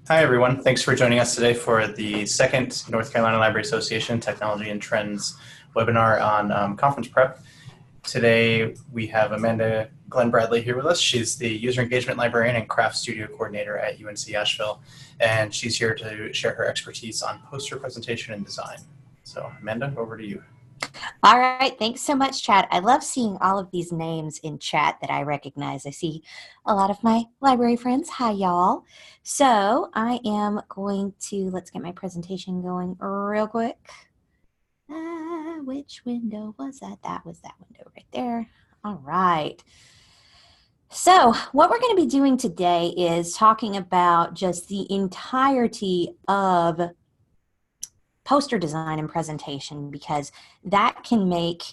Hi, everyone. Thanks for joining us today for the second North Carolina Library Association Technology and Trends webinar on conference prep. Today, we have Amanda Glenn Bradley here with us. She's the User Engagement Librarian and Craft Studio Coordinator at UNC Asheville, and she's here to share her expertise on poster presentation and design. So, Amanda, over to you. All right. Thanks so much, Chad. I love seeing all of these names in chat that I recognize. I see a lot of my library friends. Hi, y'all. So I am going to, let's get my presentation going real quick. Which window was that? That was that window right there. All right. So what we're going to be doing today is talking about just the entirety of poster design and presentation, because that can make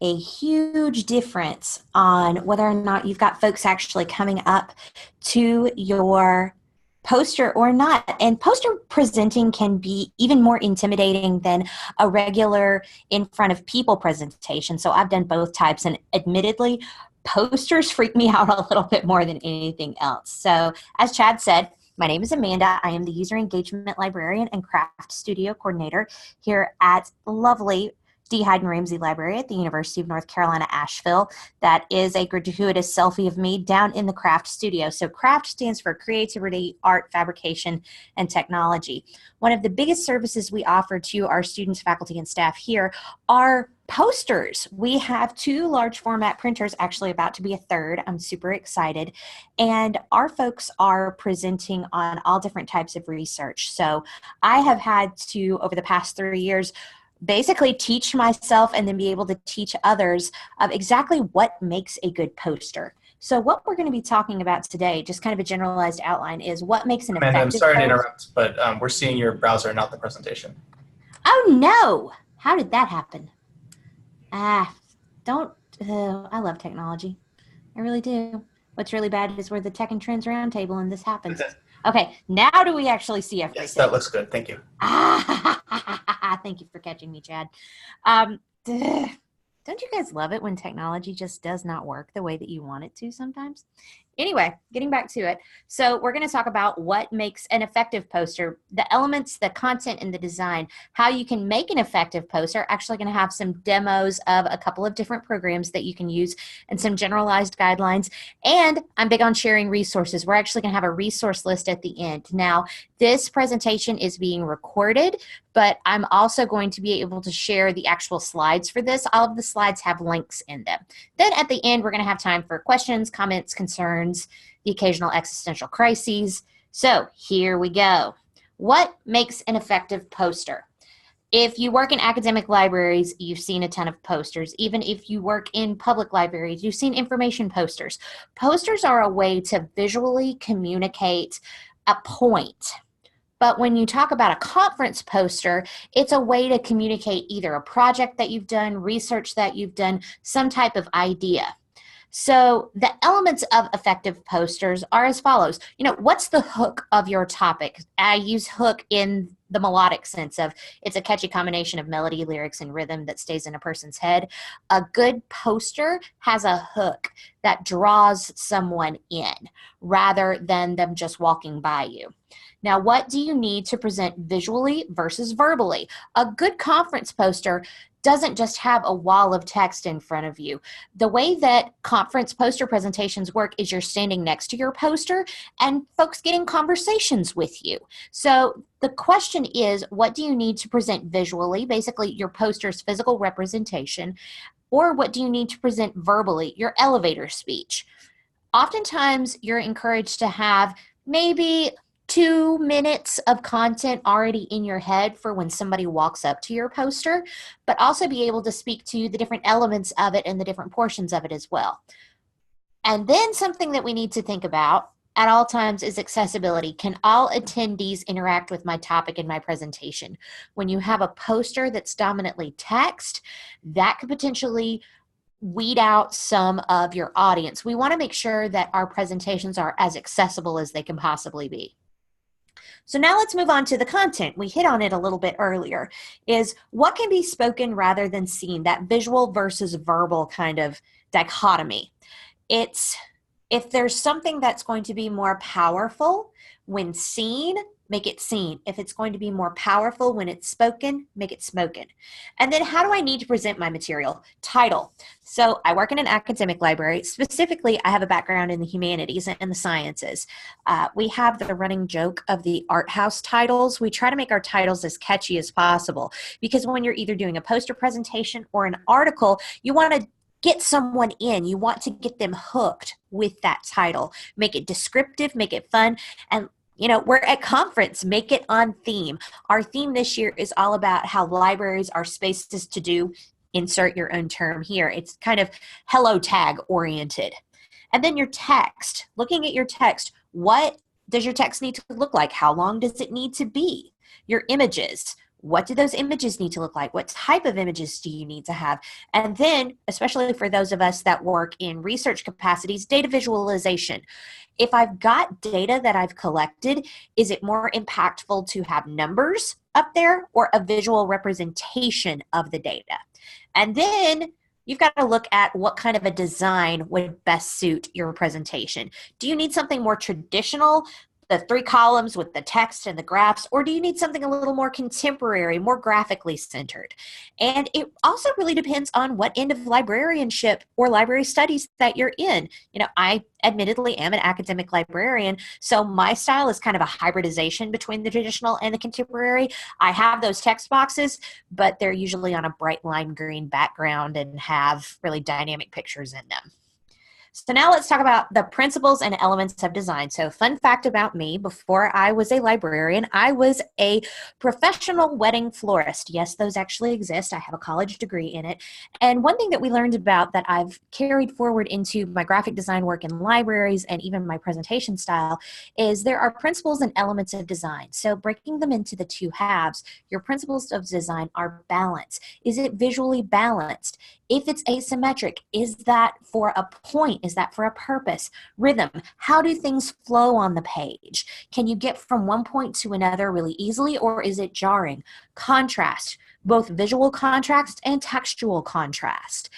a huge difference on whether or not you've got folks actually coming up to your poster or not. And poster presenting can be even more intimidating than a regular in front of people presentation. So I've done both types, and admittedly, posters freak me out a little bit more than anything else. So as Chad said, my name is Amanda. I am the User Engagement Librarian and Craft Studio Coordinator here at lovely D. Hyden Ramsey Library at the University of North Carolina, Asheville. That is a gratuitous selfie of me down in the craft studio. So craft stands for creativity, art, fabrication, and technology. One of the biggest services we offer to our students, faculty, and staff here are posters. We have 2 large format printers, actually about to be a 3rd. I'm super excited. And our folks are presenting on all different types of research. So I have had to, over the past 3 years, basically teach myself and then be able to teach others of exactly what makes a good poster. So what we're going to be talking about today, just kind of a generalized outline, is what makes an Amanda, effective I'm sorry to poster. interrupt, but we're seeing your browser, not the presentation. Oh no! How did that happen? I love technology. I really do. What's really bad is we're the Tech and Trends Roundtable and this happens. Okay, now do we actually see everything? Yes, that looks good. Thank you. Thank you for catching me, Chad. Don't you guys love it when technology just does not work the way that you want it to sometimes? Anyway, getting back to it. So we're going to talk about what makes an effective poster, the elements, the content, and the design, how you can make an effective poster. Actually going to have some demos of a couple of different programs that you can use and some generalized guidelines. And I'm big on sharing resources. We're actually going to have a resource list at the end. Now, this presentation is being recorded, but I'm also going to be able to share the actual slides for this. All of the slides have links in them. Then at the end, we're going to have time for questions, comments, concerns, the occasional existential crises. So here we go. What makes an effective poster? If you work in academic libraries, you've seen a ton of posters. Even if you work in public libraries, you've seen information posters. Posters are a way to visually communicate a point. But when you talk about a conference poster, it's a way to communicate either a project that you've done, research that you've done, some type of idea. So the elements of effective posters are as follows. What's the hook of your topic? I use hook in the melodic sense of it's a catchy combination of melody, lyrics, and rhythm that stays in a person's head. A good poster has a hook that draws someone in rather than them just walking by you. Now, what do you need to present visually versus verbally? A good conference poster doesn't just have a wall of text in front of you. The way that conference poster presentations work is you're standing next to your poster and folks getting conversations with you. So the question is, what do you need to present visually? Basically, your poster's physical representation. Or what do you need to present verbally? Your elevator speech. Oftentimes, you're encouraged to have maybe 2 minutes of content already in your head for when somebody walks up to your poster, but also be able to speak to the different elements of it and the different portions of it as well. And then something that we need to think about at all times is accessibility. Can all attendees interact with my topic and my presentation? When you have a poster that's dominantly text, that could potentially weed out some of your audience. We want to make sure that our presentations are as accessible as they can possibly be. So now let's move on to the content. We hit on it a little bit earlier, is what can be spoken rather than seen, that visual versus verbal kind of dichotomy. It's If there's something that's going to be more powerful when seen, make it seen. If it's going to be more powerful when it's spoken, make it spoken. And then how do I need to present my material? Title. So I work in an academic library. Specifically, I have a background in the humanities and the sciences. We have the running joke of the art house titles. We try to make our titles as catchy as possible because when you're either doing a poster presentation or an article, you want to get someone in. You want to get them hooked with that title. Make it descriptive, make it fun, and we're at conference, make it on theme. Our theme this year is all about how libraries are spaces to do, insert your own term here. It's kind of hello tag oriented. And then your text, looking at your text, what does your text need to look like? How long does it need to be? Your images, what do those images need to look like? What type of images do you need to have? And then, especially for those of us that work in research capacities, data visualization. If I've got data that I've collected, is it more impactful to have numbers up there or a visual representation of the data? And then you've got to look at what kind of a design would best suit your presentation. Do you need something more traditional, the 3 columns with the text and the graphs, or do you need something a little more contemporary, more graphically centered? And it also really depends on what end of librarianship or library studies that you're in. I admittedly am an academic librarian, so my style is kind of a hybridization between the traditional and the contemporary. I have those text boxes, but they're usually on a bright lime green background and have really dynamic pictures in them. So now let's talk about the principles and elements of design. So fun fact about me, before I was a librarian, I was a professional wedding florist. Yes, those actually exist. I have a college degree in it. And one thing that we learned about that I've carried forward into my graphic design work in libraries and even my presentation style is there are principles and elements of design. So breaking them into the 2 halves, your principles of design are balance. Is it visually balanced? If it's asymmetric, is that for a point? Is that for a purpose? Rhythm, how do things flow on the page? Can you get from one point to another really easily, or is it jarring? Contrast, both visual contrast and textual contrast.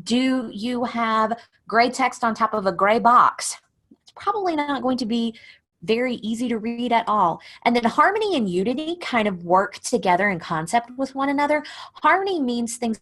Do you have gray text on top of a gray box? It's probably not going to be very easy to read at all. And then harmony and unity kind of work together in concept with one another. Harmony means things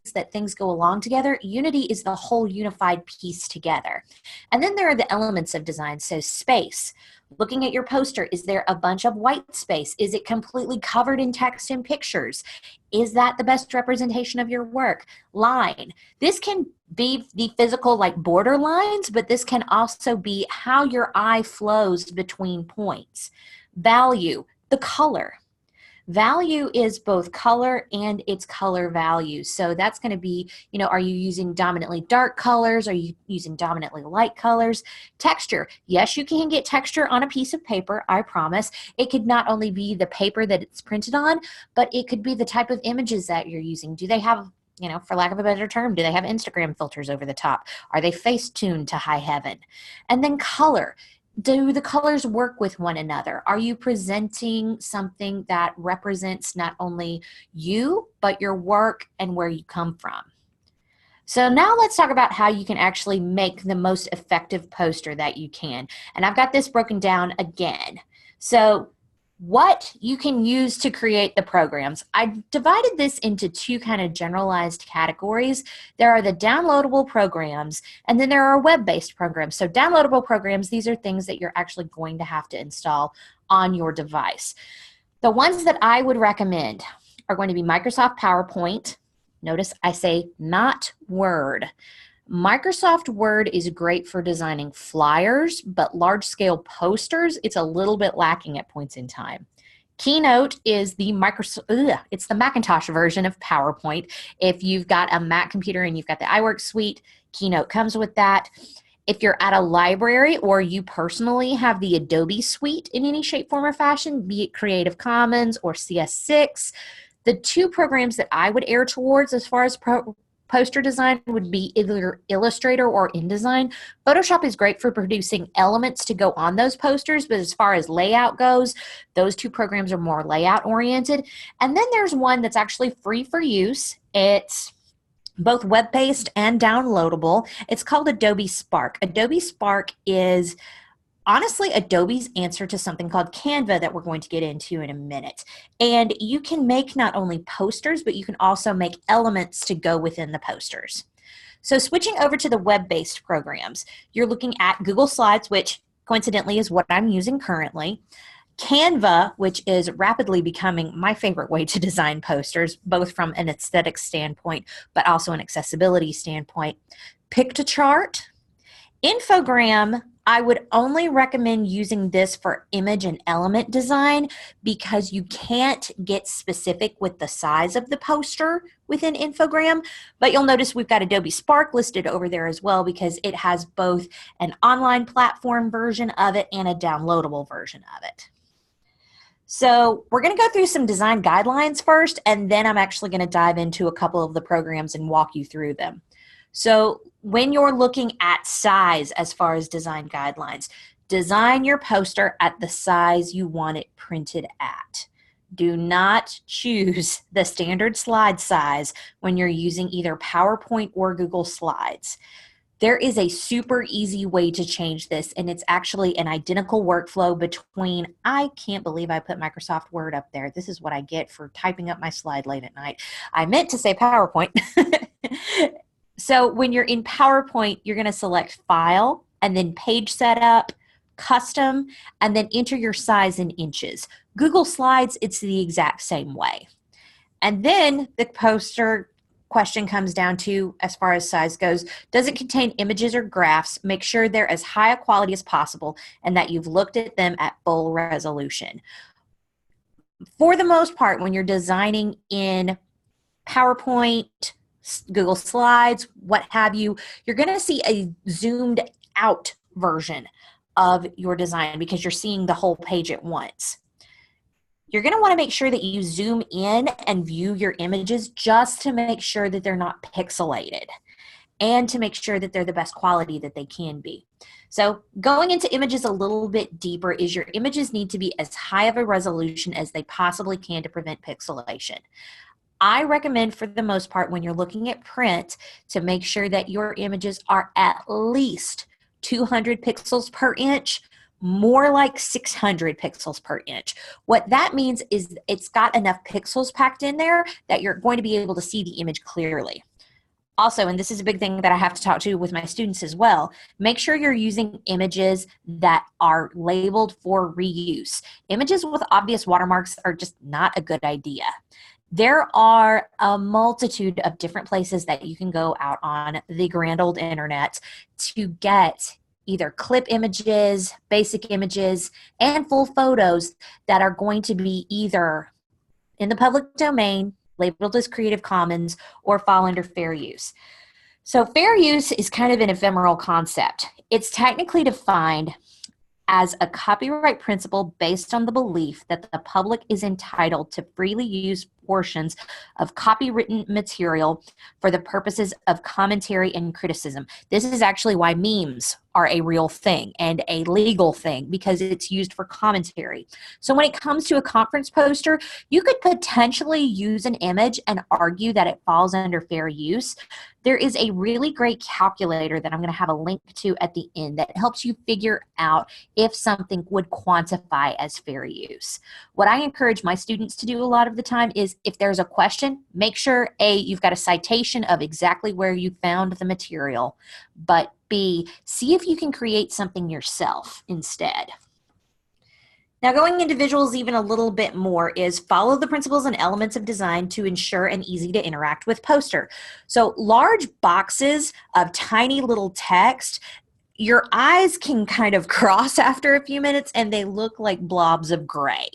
go along together. Unity is the whole unified piece together. And then there are the elements of design. So space. Looking at your poster, is there a bunch of white space? Is it completely covered in text and pictures? Is that the best representation of your work? Line. This can be the physical like border lines, but this can also be how your eye flows between points. Value, the color. Value is both color and its color value. So that's going to be, are you using dominantly dark colors? Are you using dominantly light colors? Texture. Yes, you can get texture on a piece of paper, I promise. It could not only be the paper that it's printed on, but it could be the type of images that you're using. Do they have, for lack of a better term, do they have Instagram filters over the top? Are they face tuned to high heaven? And then color. Do the colors work with one another? Are you presenting something that represents not only you, but your work and where you come from? So now let's talk about how you can actually make the most effective poster that you can. And I've got this broken down again. So what you can use to create the programs. I divided this into 2 kind of generalized categories. There are the downloadable programs, and then there are web-based programs. So downloadable programs, these are things that you're actually going to have to install on your device. The ones that I would recommend are going to be Microsoft PowerPoint. Notice I say not Word. Microsoft Word is great for designing flyers, but large-scale posters, it's a little bit lacking at points in time. Keynote is it's the Macintosh version of PowerPoint. If you've got a Mac computer and you've got the iWork suite, Keynote comes with that. If you're at a library or you personally have the Adobe suite in any shape, form, or fashion, be it Creative Commons or CS6, the 2 programs that I would err towards as far as poster design would be either Illustrator or InDesign. Photoshop is great for producing elements to go on those posters, but as far as layout goes, those 2 programs are more layout oriented. And then there's one that's actually free for use. It's both web-based and downloadable. It's called Adobe Spark. Adobe Spark is honestly Adobe's answer to something called Canva that we're going to get into in a minute. And you can make not only posters, but you can also make elements to go within the posters. So switching over to the web-based programs, you're looking at Google Slides, which coincidentally is what I'm using currently. Canva, which is rapidly becoming my favorite way to design posters, both from an aesthetic standpoint, but also an accessibility standpoint. Piktochart. Infogram, I would only recommend using this for image and element design because you can't get specific with the size of the poster within Infogram, but you'll notice we've got Adobe Spark listed over there as well because it has both an online platform version of it and a downloadable version of it. So we're going to go through some design guidelines first, and then I'm actually going to dive into a couple of the programs and walk you through them. So when you're looking at size as far as design guidelines, design your poster at the size you want it printed at. Do not choose the standard slide size when you're using either PowerPoint or Google Slides. There is a super easy way to change this, and it's actually an identical workflow between, I can't believe I put Microsoft Word up there. This is what I get for typing up my slide late at night. I meant to say PowerPoint. So when you're in PowerPoint, you're going to select File, and then Page Setup, Custom, and then enter your size in inches. Google Slides, it's the exact same way. And then the poster question comes down to, as far as size goes, does it contain images or graphs? Make sure they're as high a quality as possible and that you've looked at them at full resolution. For the most part, when you're designing in PowerPoint, Google Slides, what have you, you're going to see a zoomed out version of your design because you're seeing the whole page at once. You're going to want to make sure that you zoom in and view your images just to make sure that they're not pixelated and to make sure that they're the best quality that they can be. So going into images a little bit deeper is your images need to be as high of a resolution as they possibly can to prevent pixelation. I recommend for the most part when you're looking at print to make sure that your images are at least 200 pixels per inch, more like 600 pixels per inch. What that means is it's got enough pixels packed in there that you're going to be able to see the image clearly. Also, and this is a big thing that I have to talk to with my students as well, make sure you're using images that are labeled for reuse. Images with obvious watermarks are just not a good idea. There are a multitude of different places that you can go out on the grand old internet to get either clip images, basic images, and full photos that are going to be either in the public domain, labeled as Creative Commons, or fall under fair use. So fair use is kind of an ephemeral concept. It's technically defined as a copyright principle based on the belief that the public is entitled to freely use portions of copywritten material for the purposes of commentary and criticism. This is actually why memes are a real thing and a legal thing because it's used for commentary. So when it comes to a conference poster, you could potentially use an image and argue that it falls under fair use. There is a really great calculator that I'm going to have a link to at the end that helps you figure out if something would quantify as fair use. What I encourage my students to do a lot of the time is if there's a question, make sure A, you've got a citation of exactly where you found the material, but B, see if you can create something yourself instead. Now going into visuals even a little bit more is follow the principles and elements of design to ensure an easy to interact with poster. So large boxes of tiny little text, your eyes can kind of cross after a few minutes and they look like blobs of gray.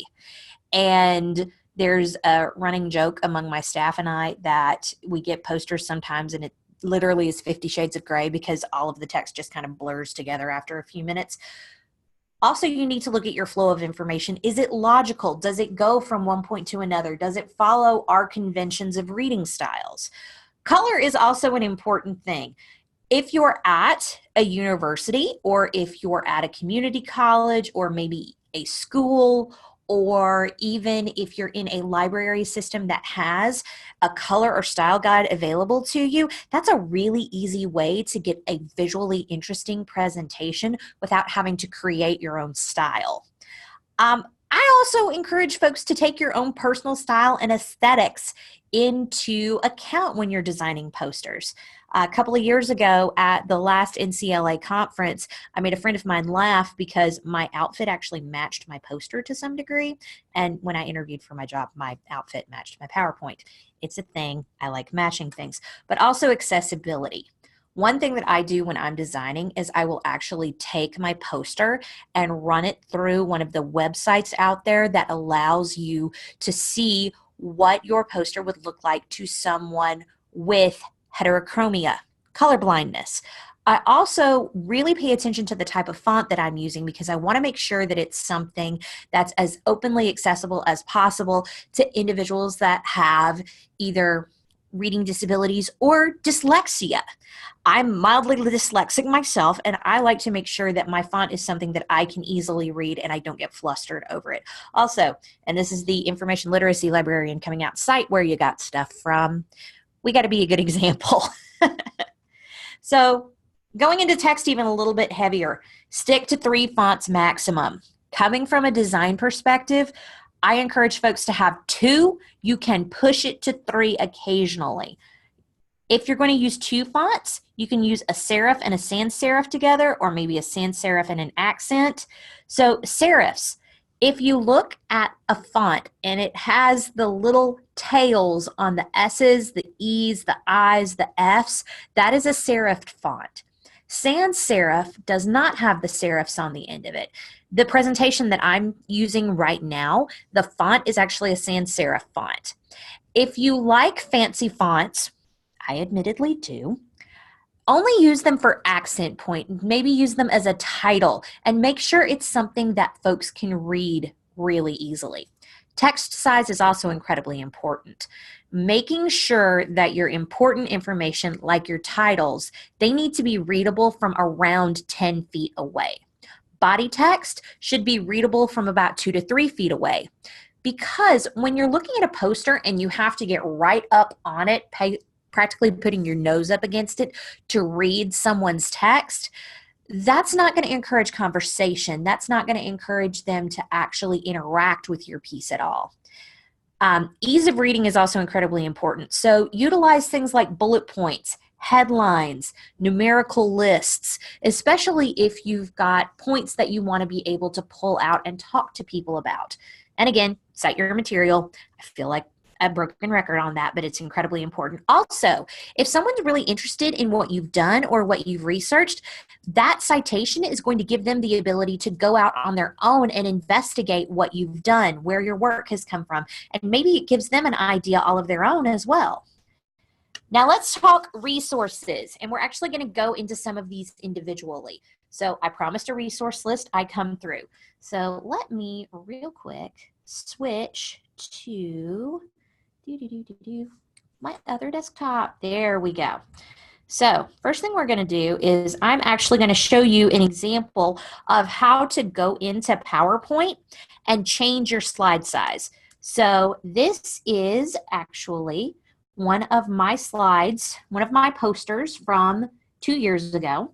And there's a running joke among my staff and I that we get posters sometimes and it literally is 50 shades of gray because all of the text just kind of blurs together after a few minutes. Also, you need to look at your flow of information. Is it logical? Does it go from one point to another? Does it follow our conventions of reading styles? Color is also an important thing. If you're at a university or if you're at a community college or maybe a school or even if you're in a library system that has a color or style guide available to you, that's a really easy way to get a visually interesting presentation without having to create your own style. I also encourage folks to take your own personal style and aesthetics into account when you're designing posters. A couple of years ago at the last NCLA conference, I made a friend of mine laugh because my outfit actually matched my poster to some degree. And when I interviewed for my job, my outfit matched my PowerPoint. It's a thing. I like matching things, but also accessibility. One thing that I do when I'm designing is I will actually take my poster and run it through one of the websites out there that allows you to see what your poster would look like to someone with heterochromia, color blindness. I also really pay attention to the type of font that I'm using because I want to make sure that it's something that's as openly accessible as possible to individuals that have either reading disabilities or dyslexia. I'm mildly dyslexic myself, and I like to make sure that my font is something that I can easily read and I don't get flustered over it. Also, and this is the Information Literacy Librarian coming out site where you got stuff from, we got to be a good example. So going into text even a little bit heavier, stick to 3 fonts maximum. Coming from a design perspective, I encourage folks to have 2. You can push it to 3 occasionally. If you're going to use 2 fonts, you can use a serif and a sans serif together, or maybe a sans serif and an accent. So serifs, if you look at a font and it has the little tails on the S's, the E's, the I's, the F's, that is a serif font. Sans serif does not have the serifs on the end of it. The presentation that I'm using right now, the font is actually a sans serif font. If you like fancy fonts, I admittedly do, only use them for accent point. Maybe use them as a title and make sure it's something that folks can read really easily. Text size is also incredibly important. Making sure that your important information, like your titles, they need to be readable from around 10 feet away. Body text should be readable from about 2 to 3 feet away. Because when you're looking at a poster and you have to get right up on it, practically putting your nose up against it to read someone's text, that's not going to encourage conversation. That's not going to encourage them to actually interact with your piece at all. Ease of reading is also incredibly important. So utilize things like bullet points, headlines, numerical lists, especially if you've got points that you want to be able to pull out and talk to people about. And again, cite your material. I feel like a broken record on that, but it's incredibly important. Also, if someone's really interested in what you've done or what you've researched, that citation is going to give them the ability to go out on their own and investigate what you've done, where your work has come from, and maybe it gives them an idea all of their own as well. Now let's talk resources, and we're actually going to go into some of these individually. So I promised a resource list I come through. So let me real quick switch to my other desktop. There we go. So first thing we're going to do is I'm actually going to show you an example of how to go into PowerPoint and change your slide size. So this is actually one of my slides, one of my posters from 2 years ago.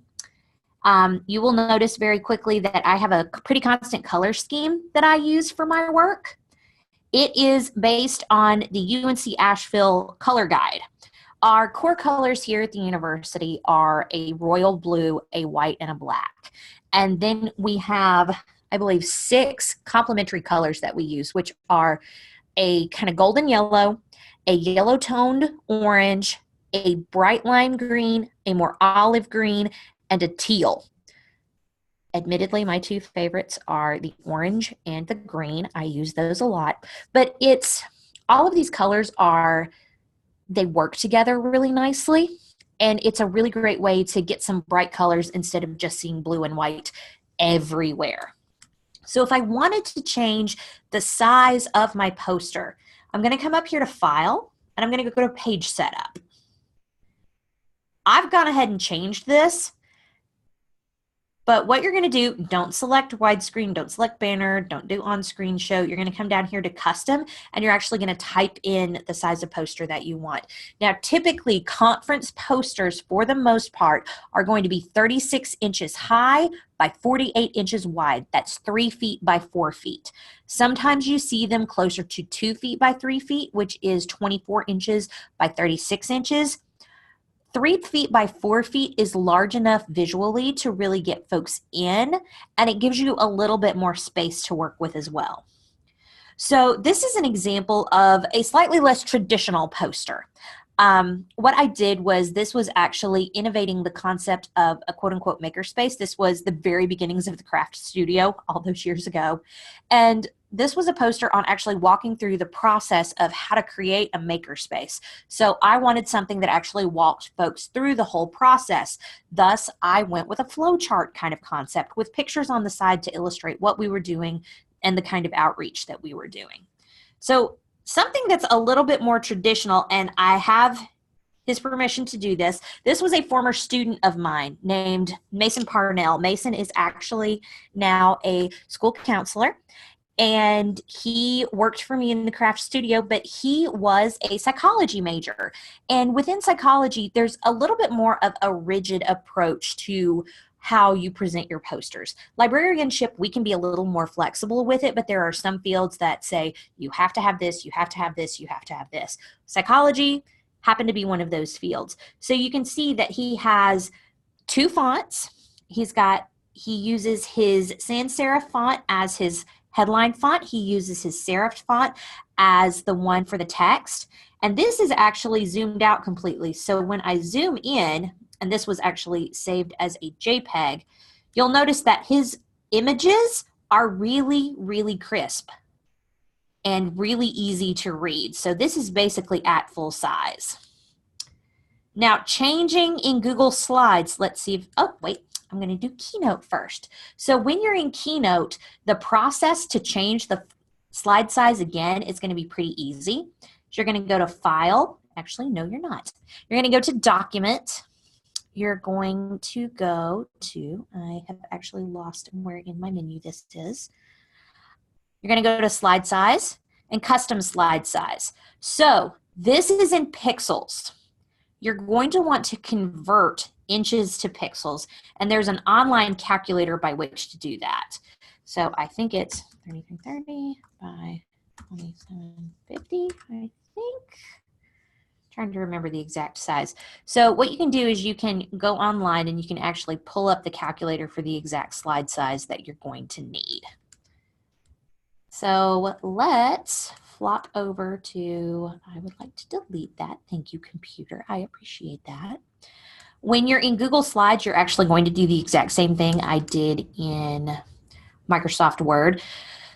You will notice very quickly that I have a pretty constant color scheme that I use for my work. It is based on the UNC Asheville color guide. Our core colors here at the university are a royal blue, a white, and a black. And then we have, I believe, 6 complementary colors that we use, which are a kind of golden yellow, a yellow-toned orange, a bright lime green, a more olive green, and a teal. Admittedly, my 2 favorites are the orange and the green. I use those a lot. But all of these colors they work together really nicely. And it's a really great way to get some bright colors instead of just seeing blue and white everywhere. So if I wanted to change the size of my poster, I'm going to come up here to File, and I'm going to go to Page Setup. I've gone ahead and changed this. But what you're going to do, don't select widescreen, don't select banner, don't do on-screen show. You're going to come down here to custom, and you're actually going to type in the size of poster that you want. Now, typically, conference posters, for the most part, are going to be 36 inches high by 48 inches wide. That's 3 feet by 4 feet. Sometimes you see them closer to 2 feet by 3 feet, which is 24 inches by 36 inches. 3 feet by 4 feet is large enough visually to really get folks in, and it gives you a little bit more space to work with as well. So this is an example of a slightly less traditional poster. What I did was, this was actually innovating the concept of a quote-unquote makerspace. This was the very beginnings of the craft studio all those years ago. And this was a poster on actually walking through the process of how to create a makerspace. So I wanted something that actually walked folks through the whole process. Thus, I went with a flow chart kind of concept with pictures on the side to illustrate what we were doing and the kind of outreach that we were doing. So something that's a little bit more traditional, and I have his permission to do this. This was a former student of mine named Mason Parnell. Mason is actually now a school counselor, and he worked for me in the craft studio, but he was a psychology major. And within psychology, there's a little bit more of a rigid approach to how you present your posters. Librarianship, we can be a little more flexible with it, but there are some fields that say you have to have this, you have to have this, you have to have this. Psychology happened to be one of those fields. So you can see that he has 2 fonts. He uses his sans serif font as his headline font. He uses his serif font as the one for the text. And this is actually zoomed out completely. So when I zoom in, and this was actually saved as a JPEG, you'll notice that his images are really, really crisp and really easy to read. So this is basically at full size. Now, changing in Google Slides, let's see if, oh, wait, I'm going to do Keynote first. So when you're in Keynote, the process to change the slide size again is going to be pretty easy. So you're going to go to File. Actually, no, you're not. You're going to go to Document. You're going to go to, I have actually lost where in my menu this is. You're going to go to Slide Size and Custom Slide Size. So this is in pixels. You're going to want to convert inches to pixels, and there's an online calculator by which to do that. So I think it's 3330 by 2750, I think. Trying to remember the exact size. So what you can do is you can go online and you can actually pull up the calculator for the exact slide size that you're going to need. So let's flop over to, I would like to delete that. Thank you, computer. I appreciate that. When you're in Google Slides, you're actually going to do the exact same thing I did in Microsoft Word.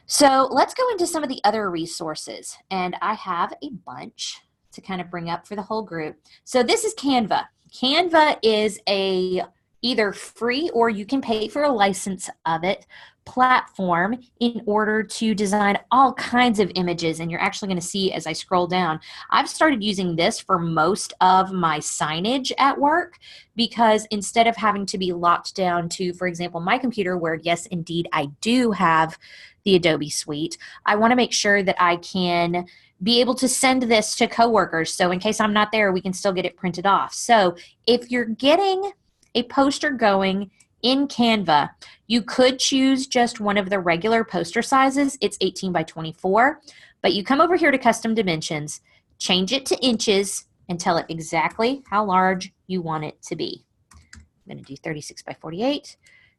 So let's go into some of the other resources. And I have a bunch to kind of bring up for the whole group. So this is Canva. Canva is a either free or you can pay for a license of it platform in order to design all kinds of images. And you're actually going to see as I scroll down, I've started using this for most of my signage at work, because instead of having to be locked down to, for example, my computer, where yes, indeed, I do have the Adobe suite, I want to make sure that I can be able to send this to coworkers. So in case I'm not there, we can still get it printed off. So if you're getting a poster going in Canva, you could choose just one of the regular poster sizes. It's 18 by 24, but you come over here to custom dimensions, change it to inches, and tell it exactly how large you want it to be. I'm going to do 36 by 48,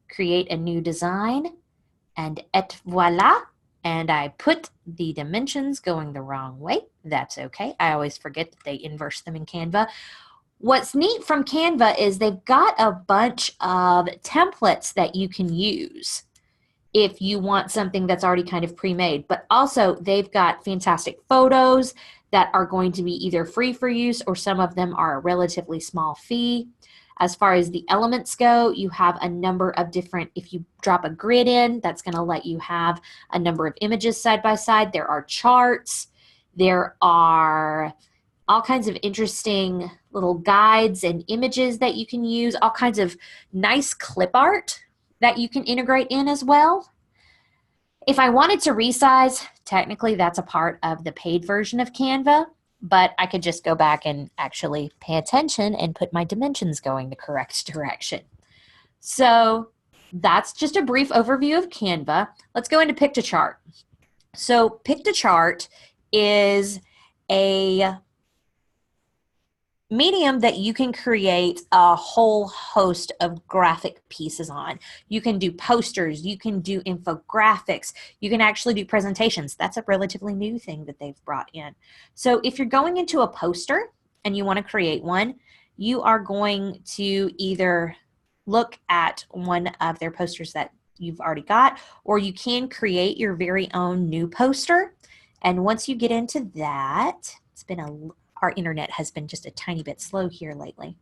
create a new design, and et voila. And I put the dimensions going the wrong way. That's okay. I always forget that they inverse them in Canva. What's neat from Canva is they've got a bunch of templates that you can use if you want something that's already kind of pre-made. But also they've got fantastic photos that are going to be either free for use or some of them are a relatively small fee. As far as the elements go, you have a number of different, if you drop a grid in, that's going to let you have a number of images side by side. There are charts. There are all kinds of interesting little guides and images that you can use, all kinds of nice clip art that you can integrate in as well. If I wanted to resize, technically that's a part of the paid version of Canva, but I could just go back and actually pay attention and put my dimensions going the correct direction. So that's just a brief overview of Canva. Let's go into piktochart. So piktochart is a medium that you can create a whole host of graphic pieces on. You can do posters, you can do infographics, you can actually do presentations. That's a relatively new thing that they've brought in. So if you're going into a poster and you want to create one, you are going to either look at one of their posters that you've already got, or you can create your very own new poster. And once you get into that, our internet has been just a tiny bit slow here lately.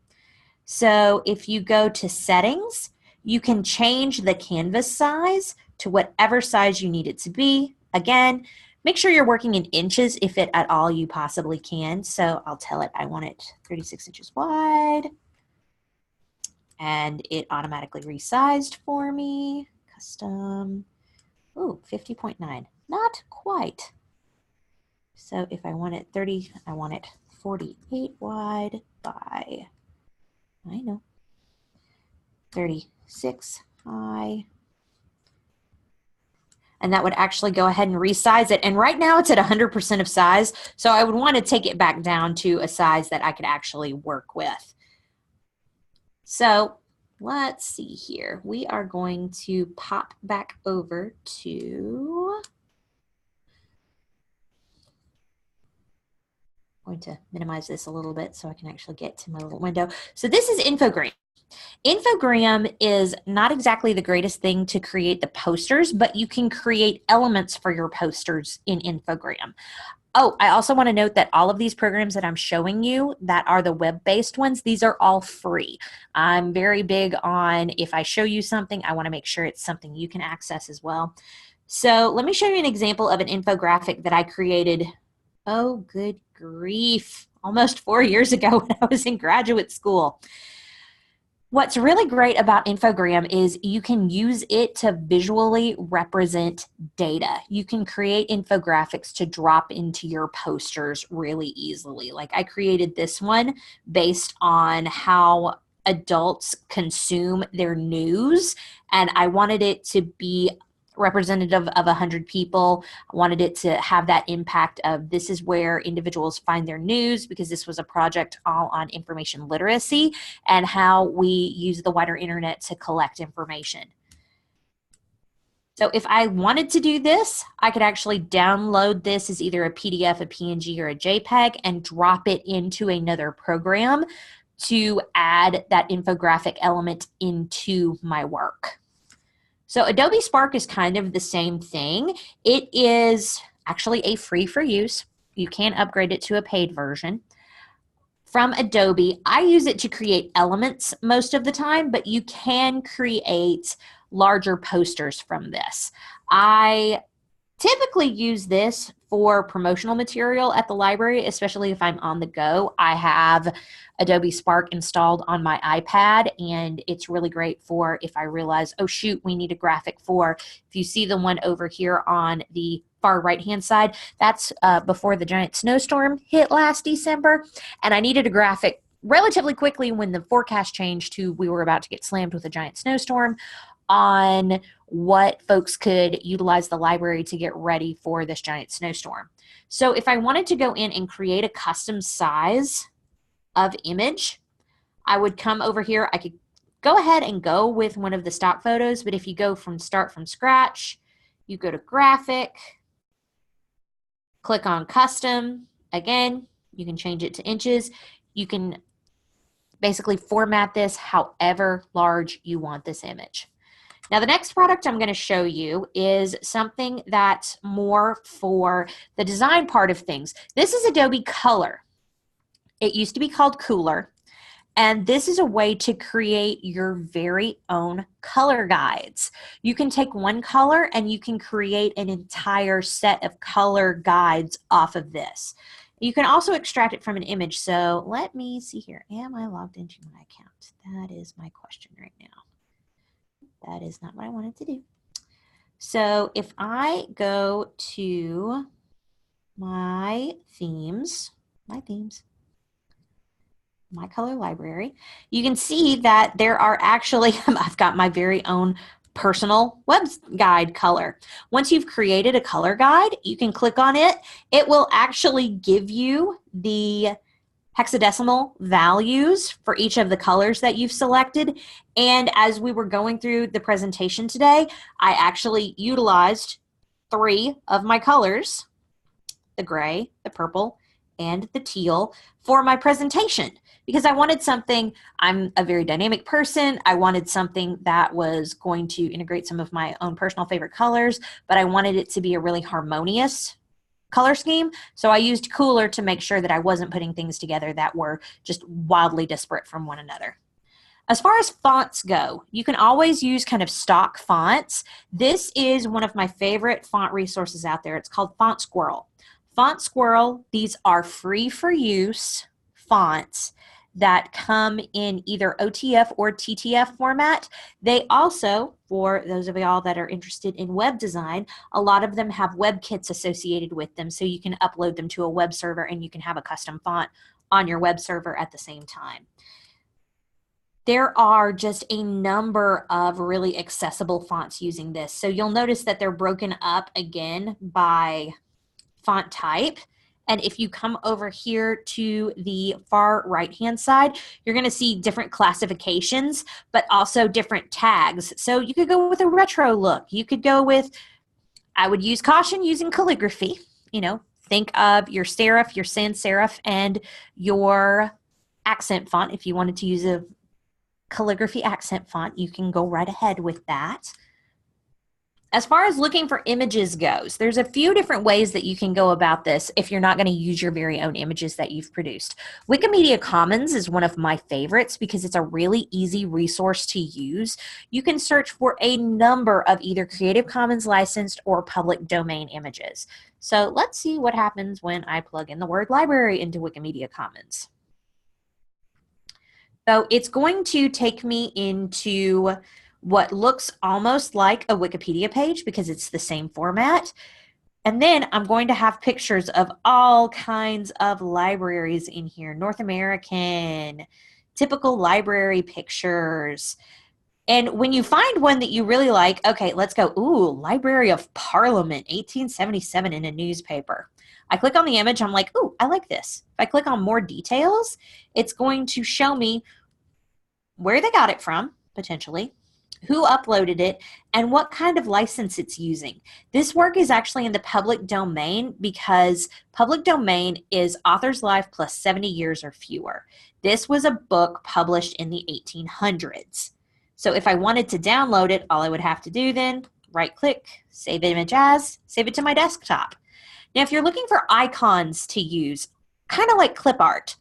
So if you go to settings, you can change the canvas size to whatever size you need it to be. Again, make sure you're working in inches if at all you possibly can. So I'll tell it I want it 36 inches wide. And it automatically resized for me. Custom, ooh, 50.9, not quite. So if I want it 30, I want it 48 wide by, 36 high. And that would actually go ahead and resize it. And right now it's at 100% of size. So I would want to take it back down to a size that I could actually work with. So let's see here. We are going to pop back over to, I'm going to minimize this a little bit so I can actually get to my little window. So this is Infogram. Infogram is not exactly the greatest thing to create the posters, but you can create elements for your posters in Infogram. Oh, I also want to note that all of these programs that I'm showing you that are the web-based ones, these are all free. I'm very big on if I show you something, I want to make sure it's something you can access as well. So let me show you an example of an infographic that I created, oh, good grief, almost 4 years ago when I was in graduate school. What's really great about Infogram is you can use it to visually represent data. You can create infographics to drop into your posters really easily. Like I created this one based on how adults consume their news, and I wanted it to be representative of 100 people. I wanted it to have that impact of this is where individuals find their news, because this was a project all on information literacy and how we use the wider internet to collect information. So if I wanted to do this, I could actually download this as either a PDF, a PNG, or a JPEG and drop it into another program to add that infographic element into my work. So Adobe Spark is kind of the same thing. It is actually a free for use. You can upgrade it to a paid version. From Adobe, I use it to create elements most of the time, but you can create larger posters from this. I typically use this for promotional material at the library, especially if I'm on the go. I have Adobe Spark installed on my iPad, and it's really great for if I realize, oh shoot, we need a graphic for, if you see the one over here on the far right-hand side, that's before the giant snowstorm hit last December, and I needed a graphic relatively quickly when the forecast changed to we were about to get slammed with a giant snowstorm on what folks could utilize the library to get ready for this giant snowstorm. So if I wanted to go in and create a custom size of image, I would come over here. I could go ahead and go with one of the stock photos, but if you go from start from scratch, you go to graphic, click on custom. Again, you can change it to inches. You can basically format this however large you want this image. Now, the next product I'm going to show you is something that's more for the design part of things. This is Adobe Color. It used to be called Cooler, and this is a way to create your very own color guides. You can take one color and you can create an entire set of color guides off of this. You can also extract it from an image. So let me see here. Am I logged into my account? That is my question right now. that is not what I wanted to do. So if I go to my themes, my color library, you can see that there are actually, I've got my very own personal web guide color. Once you've created a color guide, you can click on it. It will actually give you the hexadecimal values for each of the colors that you've selected. And as we were going through the presentation today, I actually utilized 3 of my colors, the gray, the purple, and the teal, for my presentation, because I wanted something, I'm a very dynamic person, I wanted something that was going to integrate some of my own personal favorite colors, but I wanted it to be a really harmonious color scheme. So I used Cooler to make sure that I wasn't putting things together that were just wildly disparate from one another. As far as fonts go, you can always use kind of stock fonts. This is one of my favorite font resources out there. It's called Font Squirrel. Font Squirrel, these are free for use fonts that come in either OTF or TTF format. They also, for those of y'all that are interested in web design, a lot of them have web kits associated with them, so you can upload them to a web server and you can have a custom font on your web server at the same time. There are just a number of really accessible fonts using this. So you'll notice that they're broken up again by font type. And if you come over here to the far right-hand side, you're going to see different classifications, but also different tags. So you could go with a retro look. You could go with, I would use caution using calligraphy. You know, think of your serif, your sans serif, and your accent font. If you wanted to use a calligraphy accent font, you can go right ahead with that. As far as looking for images goes, there's a few different ways that you can go about this if you're not going to use your very own images that you've produced. Wikimedia Commons is one of my favorites because it's a really easy resource to use. You can search for a number of either Creative Commons licensed or public domain images. So let's see what happens when I plug in the word library into Wikimedia Commons. So it's going to take me into what looks almost like a Wikipedia page because it's the same format. And then I'm going to have pictures of all kinds of libraries in here. North American, typical library pictures. And when you find one that you really like, okay, let's go, ooh, Library of Parliament, 1877 in a newspaper. I click on the image, I'm like, ooh, I like this. If I click on more details, it's going to show me where they got it from, potentially, who uploaded it, and what kind of license it's using. This work is actually in the public domain because public domain is author's life plus 70 years or fewer. This was a book published in the 1800s. So if I wanted to download it, all I would have to do then, right-click, save image as, save it to my desktop. Now, if you're looking for icons to use, kind of like clip art,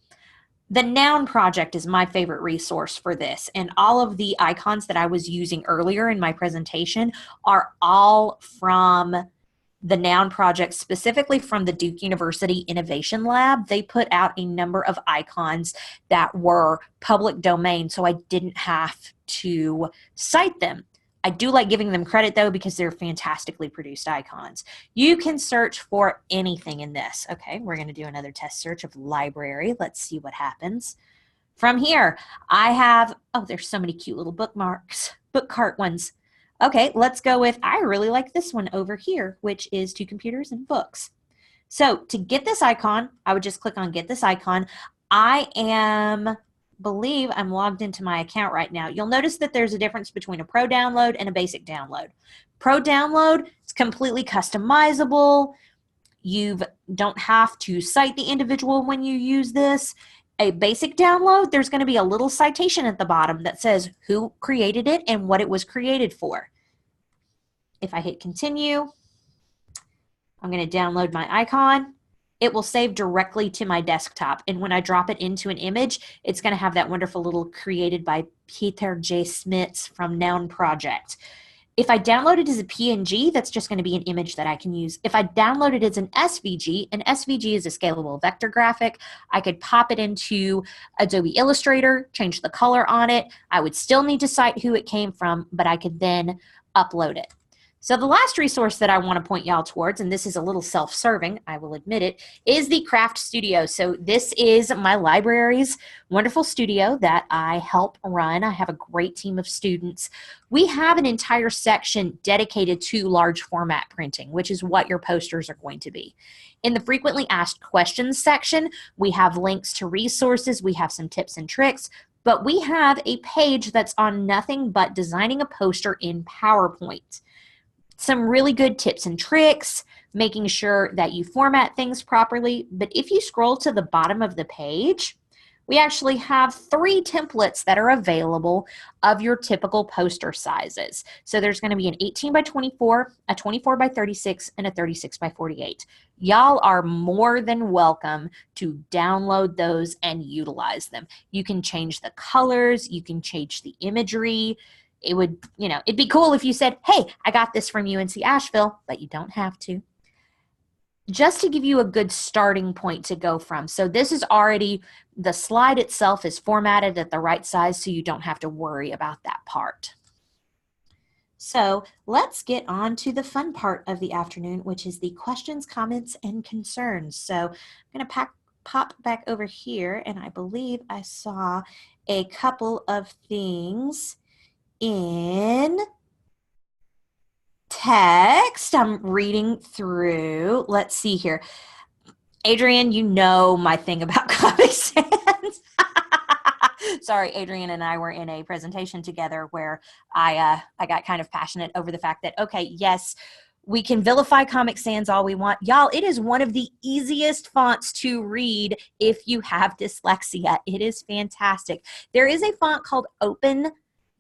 the Noun Project is my favorite resource for this, and all of the icons that I was using earlier in my presentation are all from the Noun Project, specifically from the Duke University Innovation Lab. They put out a number of icons that were public domain, so I didn't have to cite them. I do like giving them credit, though, because they're fantastically produced icons. You can search for anything in this. Okay, we're going to do another test search of library. Let's see what happens. From here, I have, oh, there's so many cute little bookmarks, book cart ones. Okay, let's go with, I really like this one over here, which is Two Computers and Books. So to get this icon, I would just click on Get This Icon. Believe I'm logged into my account right now. You'll notice that there's a difference between a pro download and a basic download. Pro download is completely customizable. You don't have to cite the individual when you use this. A basic download, there's going to be a little citation at the bottom that says who created it and what it was created for. If I hit continue, I'm going to download my icon. It will save directly to my desktop. And when I drop it into an image, it's going to have that wonderful little created by Peter J. Smits from Noun Project. If I download it as a PNG, that's just going to be an image that I can use. If I download it as an SVG is a scalable vector graphic. I could pop it into Adobe Illustrator, change the color on it. I would still need to cite who it came from, but I could then upload it. So the last resource that I want to point y'all towards, and this is a little self-serving, I will admit it, is the Craft Studio. So this is my library's wonderful studio that I help run. I have a great team of students. We have an entire section dedicated to large format printing, which is what your posters are going to be. In the frequently asked questions section, we have links to resources. We have some tips and tricks. But we have a page that's on nothing but designing a poster in PowerPoint. Some really good tips and tricks, making sure that you format things properly. But if you scroll to the bottom of the page, we actually have 3 templates that are available of your typical poster sizes. So there's going to be an 18 by 24, a 24 by 36, and a 36 by 48. Y'all are more than welcome to download those and utilize them. You can change the colors, you can change the imagery. It would, it'd be cool if you said, hey, I got this from UNC Asheville, but you don't have to. Just to give you a good starting point to go from. So this is already, the slide itself is formatted at the right size, so you don't have to worry about that part. So let's get on to the fun part of the afternoon, which is the questions, comments, and concerns. So I'm going to pop back over here, and I believe I saw a couple of things in text. I'm reading through. Let's see here. Adrian, you know my thing about Comic Sans. Sorry, Adrian and I were in a presentation together where I got kind of passionate over the fact that, okay, yes, we can vilify Comic Sans all we want. Y'all, it is one of the easiest fonts to read if you have dyslexia. It is fantastic. There is a font called Open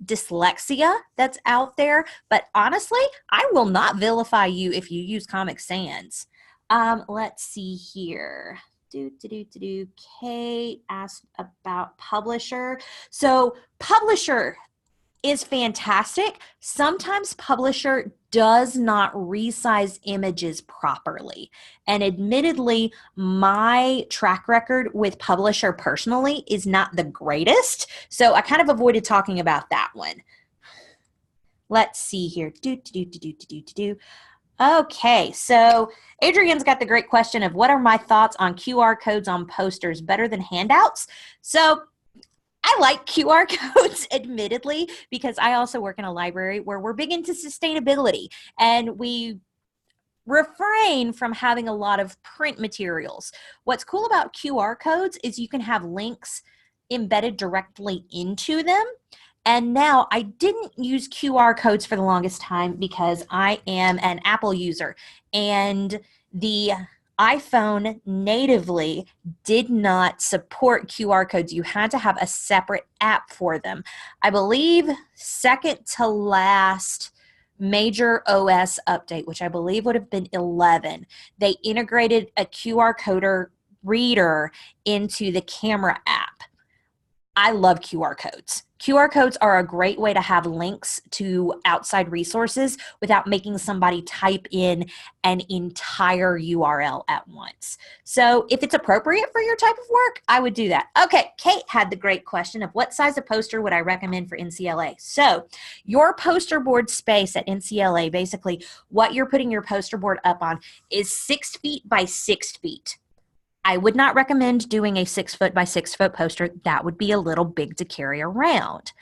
Dyslexia that's out there, but honestly, I will not vilify you if you use Comic Sans. Let's see here. Kate asked about Publisher. So Publisher is fantastic. Sometimes Publisher does not resize images properly. And admittedly, my track record with Publisher personally is not the greatest. So I kind of avoided talking about that one. Let's see here. Okay, so Adrian's got the great question of what are my thoughts on QR codes on posters, better than handouts? So I like QR codes, admittedly, because I also work in a library where we're big into sustainability and we refrain from having a lot of print materials. What's cool about QR codes is you can have links embedded directly into them. And now I didn't use QR codes for the longest time because I am an Apple user and the iPhone natively did not support QR codes. You had to have a separate app for them. I believe second to last major OS update, which I believe would have been 11, they integrated a QR code reader into the camera app. I love QR codes. QR codes are a great way to have links to outside resources without making somebody type in an entire URL at once. So if it's appropriate for your type of work, I would do that. Okay, Kate had the great question of what size of poster would I recommend for NCLA? So your poster board space at NCLA, basically what you're putting your poster board up on is 6 feet by 6 feet. I would not recommend doing a 6 foot by 6 foot poster. That would be a little big to carry around.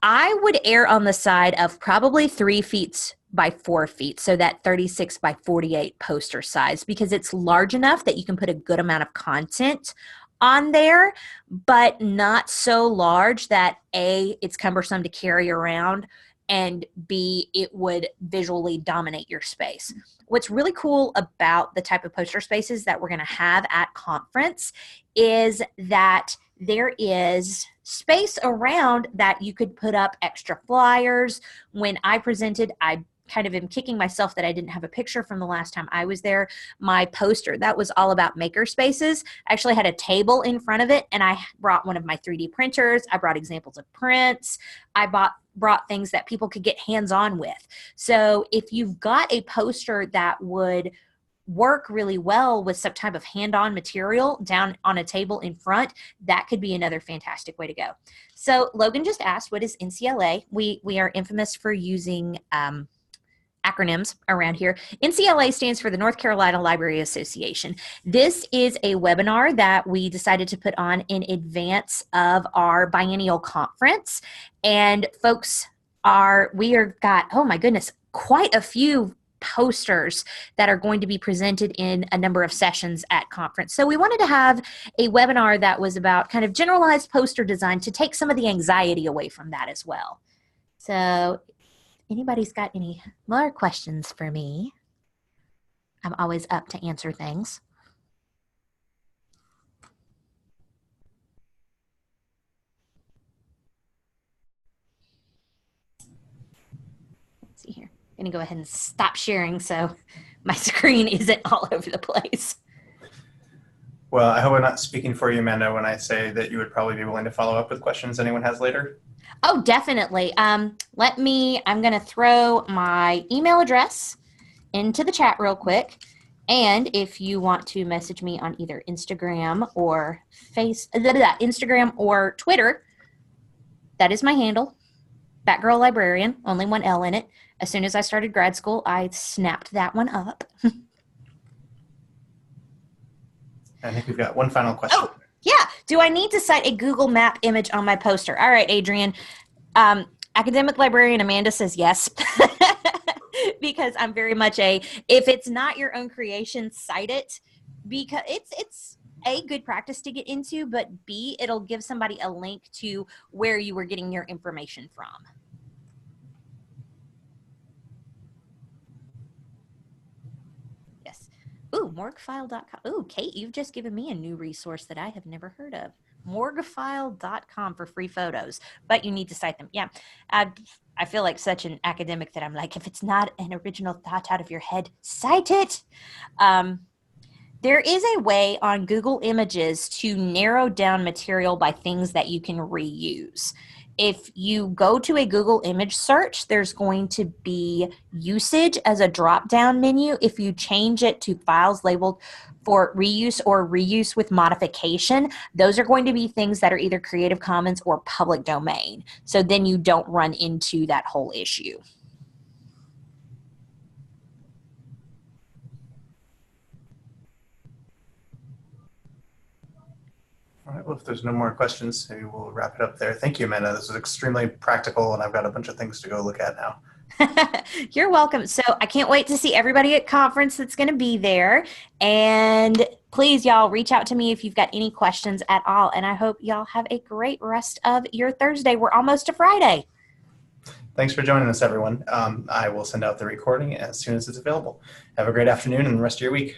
I would err on the side of probably 3 feet by 4 feet, so that 36 by 48 poster size, because it's large enough that you can put a good amount of content on there, but not so large that A, it's cumbersome to carry around, and B, it would visually dominate your space. What's really cool about the type of poster spaces that we're going to have at conference is that there is space around that you could put up extra flyers. When I presented, I kind of am kicking myself that I didn't have a picture from the last time I was there. My poster that was all about maker spaces actually had a table in front of it, and I brought one of my 3D printers. I brought examples of prints. I brought things that people could get hands-on with. So if you've got a poster that would work really well with some type of hand-on material down on a table in front, that could be another fantastic way to go. So Logan just asked, what is NCLA? We are infamous for using acronyms around here. NCLA stands for the North Carolina Library Association. This is a webinar that we decided to put on in advance of our biennial conference. And folks got, oh my goodness, quite a few posters that are going to be presented in a number of sessions at conference. So we wanted to have a webinar that was about kind of generalized poster design to take some of the anxiety away from that as well. So anybody's got any more questions for me? I'm always up to answer things. Let's see here. I'm going to go ahead and stop sharing so my screen isn't all over the place. Well, I hope I'm not speaking for you, Amanda, when I say that you would probably be willing to follow up with questions anyone has later. Oh, definitely. I'm going to throw my email address into the chat real quick. And if you want to message me on either Instagram or Instagram or Twitter, that is my handle, Batgirl Librarian, only one L in it. As soon as I started grad school, I snapped that one up. I think we've got one final question. Oh, yeah. Do I need to cite a Google Map image on my poster? All right, Adrian. Academic librarian Amanda says yes. Because I'm very much if it's not your own creation, cite it. Because it's A, good practice to get into, but B, it'll give somebody a link to where you were getting your information from. Ooh, morguefile.com. Ooh, Kate, you've just given me a new resource that I have never heard of. Morguefile.com for free photos, but you need to cite them. Yeah, I feel like such an academic that I'm like, if it's not an original thought out of your head, cite it. There is a way on Google Images to narrow down material by things that you can reuse. If you go to a Google image search, there's going to be usage as a drop-down menu. If you change it to files labeled for reuse or reuse with modification, those are going to be things that are either Creative Commons or public domain. So then you don't run into that whole issue. All right, well, if there's no more questions, maybe we'll wrap it up there. Thank you, Amanda. This was extremely practical, and I've got a bunch of things to go look at now. You're welcome. So I can't wait to see everybody at conference that's going to be there. And please, y'all, reach out to me if you've got any questions at all. And I hope y'all have a great rest of your Thursday. We're almost to Friday. Thanks for joining us, everyone. I will send out the recording as soon as it's available. Have a great afternoon and the rest of your week.